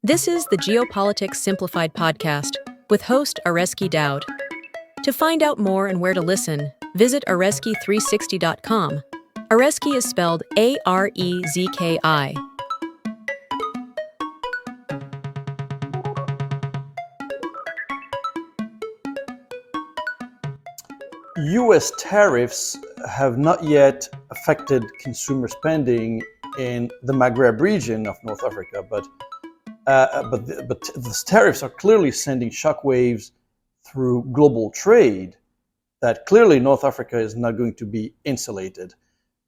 This is the Geopolitics Simplified podcast with host Areski Dowd. To find out more and where to listen, visit areski360.com. Areski is spelled A-R-E-Z-K-I. U.S. tariffs have not yet affected consumer spending in the Maghreb region of North Africa, but the tariffs are clearly sending shockwaves through global trade that clearly North Africa is not going to be insulated.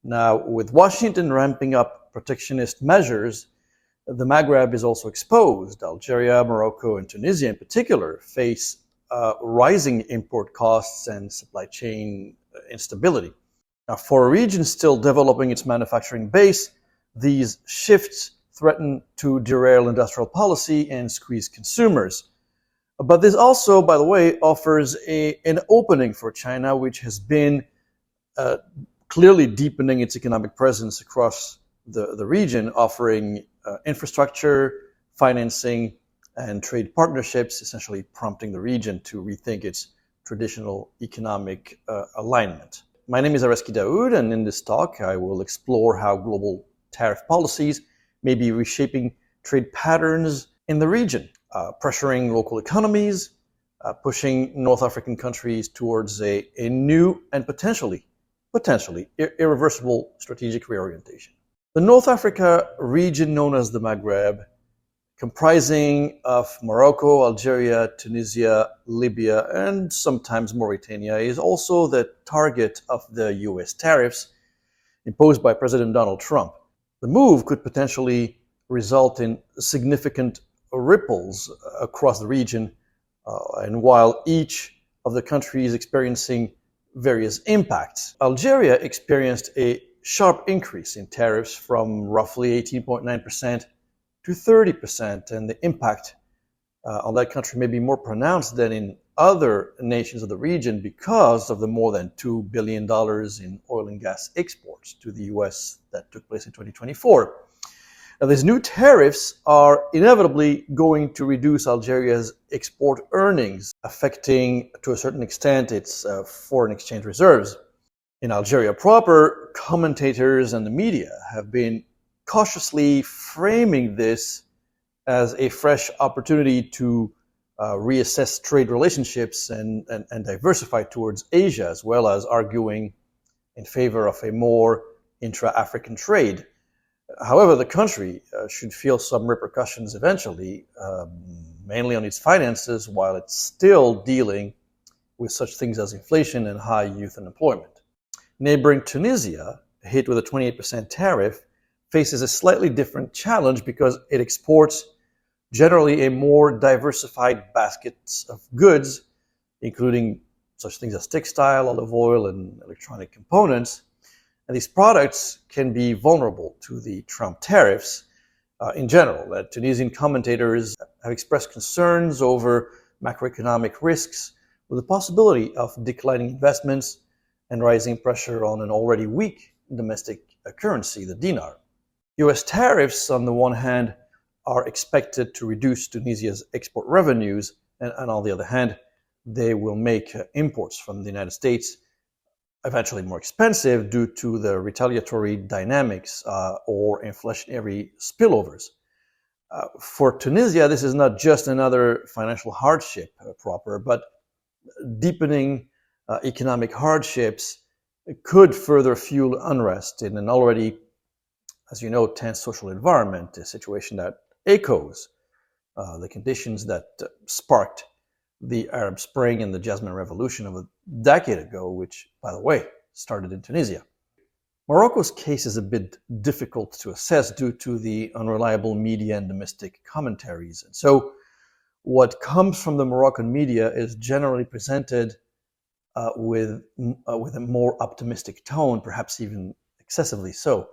Now, with Washington ramping up protectionist measures, the Maghreb is also exposed. Algeria, Morocco, and Tunisia in particular face rising import costs and supply chain instability. Now, for a region still developing its manufacturing base, these shifts threaten to derail industrial policy and squeeze consumers. But this also, by the way, offers an opening for China, which has been clearly deepening its economic presence across the region, offering infrastructure, financing, and trade partnerships, essentially prompting the region to rethink its traditional economic alignment. My name is Areski Dowd, and in this talk, I will explore how global tariff policies may be reshaping trade patterns in the region, pressuring local economies, pushing North African countries towards a new and potentially irreversible strategic reorientation. The North Africa region known as the Maghreb, comprising of Morocco, Algeria, Tunisia, Libya, and sometimes Mauritania, is also the target of the U.S. tariffs imposed by President Donald Trump. The move could potentially result in significant ripples across the region, and while each of the countries is experiencing various impacts. Algeria experienced a sharp increase in tariffs from roughly 18.9% to 30%, and the impact on that country may be more pronounced than in other nations of the region because of the more than $2 billion in oil and gas exports to the U.S. that took place in 2024. Now, these new tariffs are inevitably going to reduce Algeria's export earnings, affecting, to a certain extent, its foreign exchange reserves. In Algeria proper, commentators and the media have been cautiously framing this as a fresh opportunity to reassess trade relationships and diversify towards Asia, as well as arguing in favor of a more intra-African trade. However, the country should feel some repercussions eventually, mainly on its finances, while it's still dealing with such things as inflation and high youth unemployment. Neighboring Tunisia, hit with a 28% tariff, faces a slightly different challenge because it exports generally a more diversified basket of goods, including such things as textile, olive oil, and electronic components. And these products can be vulnerable to the Trump tariffs in general. Tunisian commentators have expressed concerns over macroeconomic risks with the possibility of declining investments and rising pressure on an already weak domestic currency, the dinar. U.S. tariffs, on the one hand, are expected to reduce Tunisia's export revenues, and on the other hand, they will make imports from the United States eventually more expensive due to the retaliatory dynamics or inflationary spillovers. For Tunisia, this is not just another financial hardship proper, but deepening economic hardships could further fuel unrest in an already, as you know, tense social environment, a situation that echoes the conditions that sparked the Arab Spring and the Jasmine Revolution of a decade ago, which, by the way, started in Tunisia. Morocco's case is a bit difficult to assess due to the unreliable media and domestic commentaries. And so what comes from the Moroccan media is generally presented with a more optimistic tone, perhaps even excessively so.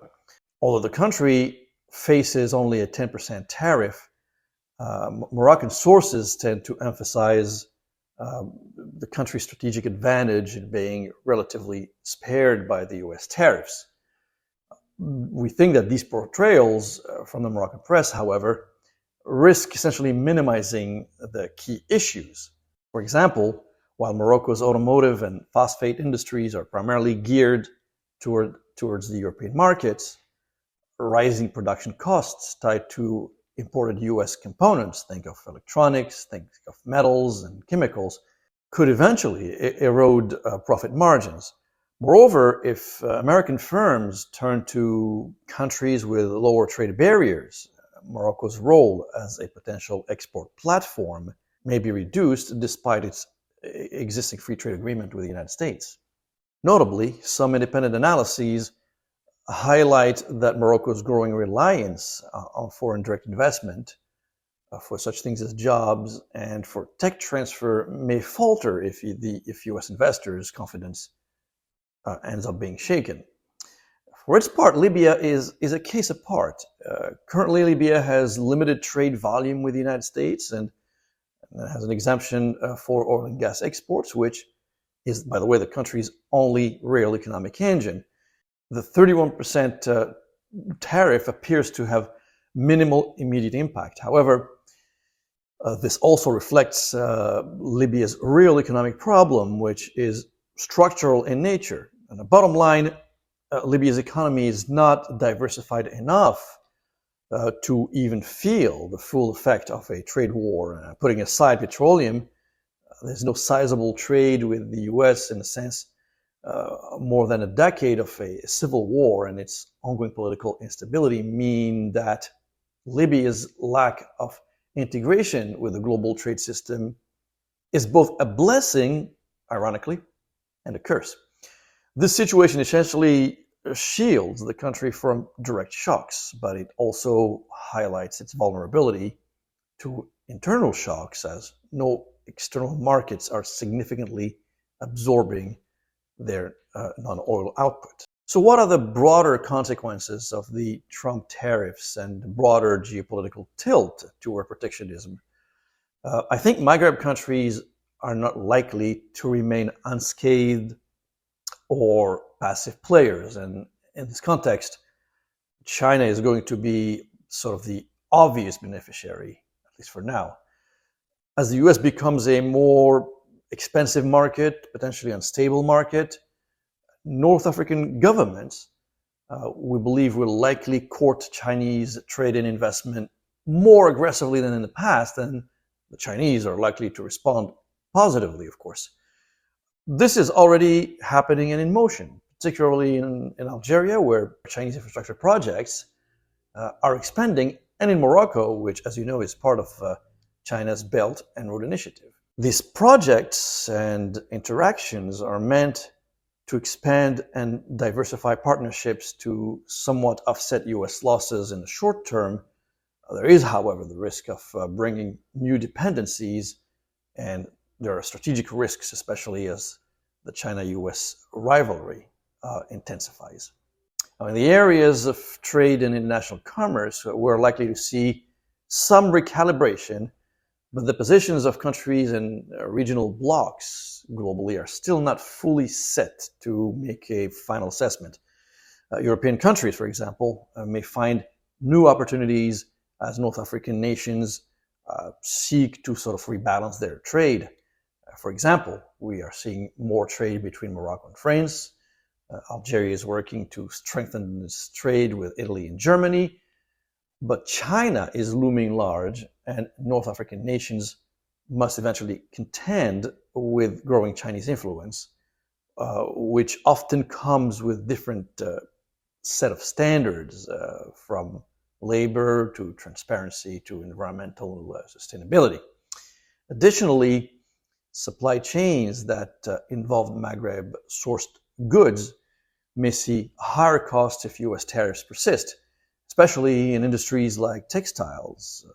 Although the country faces only a 10% tariff, Moroccan sources tend to emphasize the country's strategic advantage in being relatively spared by the U.S. tariffs. We think that these portrayals from the Moroccan press, however, risk essentially minimizing the key issues. For example, while Morocco's automotive and phosphate industries are primarily geared towards the European markets, rising production costs tied to imported US components, think of electronics, think of metals and chemicals, could eventually erode profit margins. Moreover, if American firms turn to countries with lower trade barriers, Morocco's role as a potential export platform may be reduced despite its existing free trade agreement with the United States. Notably, some independent analyses highlight that Morocco's growing reliance on foreign direct investment for such things as jobs and for tech transfer may falter if US investors' confidence ends up being shaken. For its part, Libya is a case apart. Currently, Libya has limited trade volume with the United States and has an exemption for oil and gas exports, which is, by the way, the country's only real economic engine. The 31% tariff appears to have minimal immediate impact. However, this also reflects Libya's real economic problem, which is structural in nature. And the bottom line, Libya's economy is not diversified enough to even feel the full effect of a trade war. Putting aside petroleum, there's no sizable trade with the US in a sense. More than a decade of a civil war and its ongoing political instability mean that Libya's lack of integration with the global trade system is both a blessing, ironically, and a curse. This situation essentially shields the country from direct shocks, but it also highlights its vulnerability to internal shocks as no external markets are significantly absorbing their non-oil output. So what are the broader consequences of the Trump tariffs and the broader geopolitical tilt toward protectionism? I think Maghreb countries are not likely to remain unscathed or passive players. And in this context, China is going to be sort of the obvious beneficiary, at least for now. As the US becomes a more expensive market, potentially unstable market, North African governments, we believe, will likely court Chinese trade and investment more aggressively than in the past, and the Chinese are likely to respond positively, of course. This is already happening and in motion, particularly in Algeria, where Chinese infrastructure projects are expanding, and in Morocco, which, as you know, is part of China's Belt and Road Initiative. These projects and interactions are meant to expand and diversify partnerships to somewhat offset US losses in the short term. There is, however, the risk of bringing new dependencies, and there are strategic risks, especially as the China-US rivalry intensifies. Now, in the areas of trade and international commerce, we're likely to see some recalibration, but the positions of countries and regional blocs globally are still not fully set to make a final assessment. European countries, for example, may find new opportunities as North African nations seek to sort of rebalance their trade. For example, we are seeing more trade between Morocco and France. Algeria is working to strengthen its trade with Italy and Germany. But China is looming large, and North African nations must eventually contend with growing Chinese influence, which often comes with different set of standards, from labor to transparency to environmental sustainability. Additionally, supply chains that involve Maghreb-sourced goods may see higher costs if US tariffs persist, especially in industries like textiles,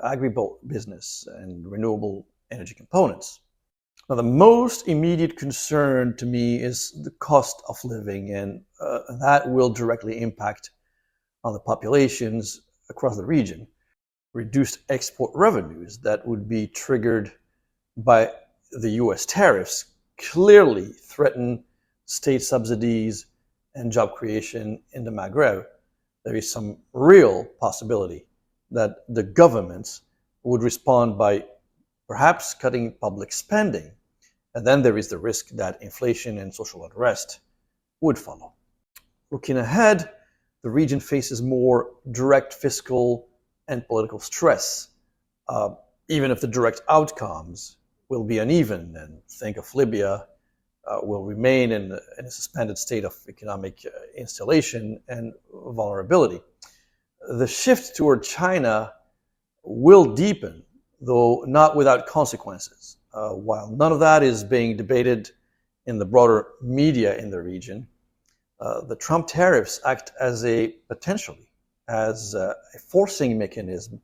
agribusiness, and renewable energy components. Now, the most immediate concern to me is the cost of living, and that will directly impact on the populations across the region. Reduced export revenues that would be triggered by the US tariffs clearly threaten state subsidies and job creation in the Maghreb. There is some real possibility that the governments would respond by perhaps cutting public spending. And then there is the risk that inflation and social unrest would follow. Looking ahead, the region faces more direct fiscal and political stress, even if the direct outcomes will be uneven. And think of Libya, will remain in a suspended state of economic instability and vulnerability. The shift toward China will deepen, though not without consequences. While none of that is being debated in the broader media in the region, the Trump tariffs act as a forcing mechanism,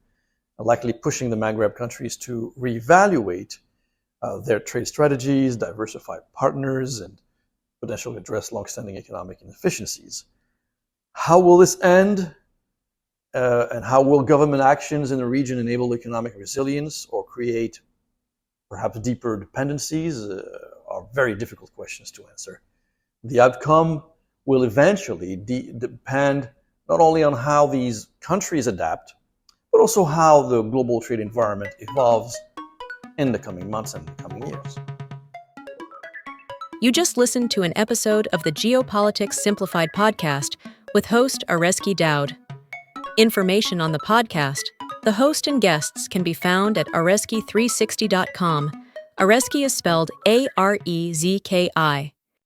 likely pushing the Maghreb countries to reevaluate their trade strategies, diversify partners, and potentially address longstanding economic inefficiencies. How will this end? And how will government actions in the region enable economic resilience or create perhaps deeper dependencies are very difficult questions to answer. The outcome will eventually depend not only on how these countries adapt, but also how the global trade environment evolves in the coming months and the coming years. You just listened to an episode of the Geopolitics Simplified podcast with host Areski Dowd. Information on the podcast, the host and guests can be found at areski360.com. Areski is spelled Arezki.